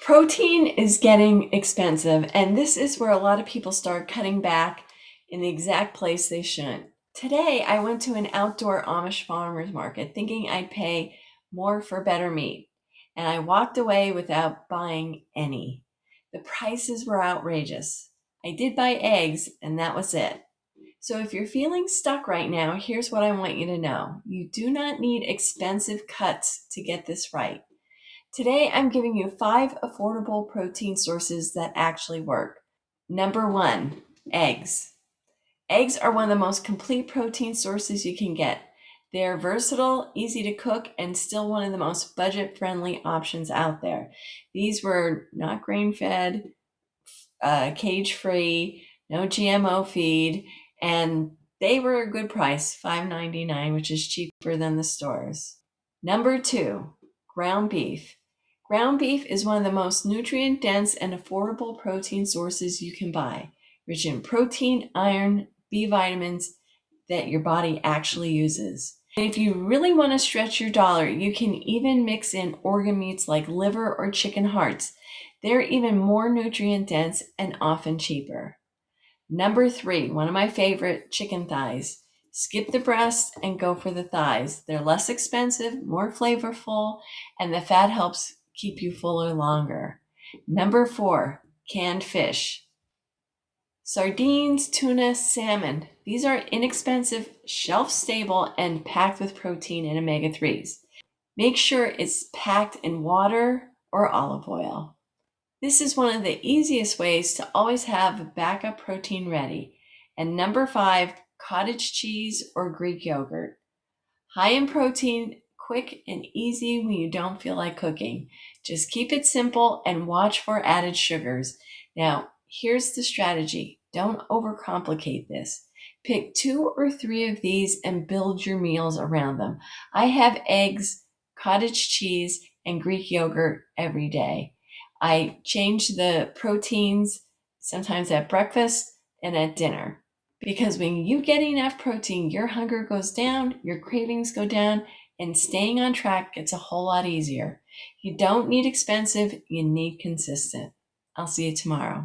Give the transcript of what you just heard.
Protein is getting expensive, and this is where a lot of people start cutting back in the exact place they shouldn't. Today, I went to an outdoor Amish farmers market thinking I'd pay more for better meat, and I walked away without buying any. The prices were outrageous. I did buy eggs, and that was it. So if you're feeling stuck right now, here's what I want you to know. You do not need expensive cuts to get this right. Today, I'm giving you 5 affordable protein sources that actually work. Number 1, eggs. Eggs are one of the most complete protein sources you can get. They're versatile, easy to cook, and still one of the most budget-friendly options out there. These were not grain-fed, cage-free, no GMO feed, and they were a good price, $5.99, which is cheaper than the stores. Number 2, ground beef. Ground beef is one of the most nutrient-dense and affordable protein sources you can buy, rich in protein, iron, B vitamins that your body actually uses. And if you really want to stretch your dollar, you can even mix in organ meats like liver or chicken hearts. They're even more nutrient-dense and often cheaper. Number 3, one of my favorite, chicken thighs. Skip the breast and go for the thighs. They're less expensive, more flavorful, and the fat helps keep you fuller longer. Number 4, canned fish. Sardines, tuna, salmon. These are inexpensive, shelf-stable, and packed with protein and omega-3s. Make sure it's packed in water or olive oil. This is one of the easiest ways to always have backup protein ready. And number 5, cottage cheese or Greek yogurt. High in protein, quick and easy when you don't feel like cooking. Just keep it simple and watch for added sugars. Now, here's the strategy. Don't overcomplicate this. Pick 2 or 3 of these and build your meals around them. I have eggs, cottage cheese, and Greek yogurt every day. I change the proteins sometimes at breakfast and at dinner. Because when you get enough protein, your hunger goes down, your cravings go down, and staying on track gets a whole lot easier. You don't need expensive, you need consistent. I'll see you tomorrow.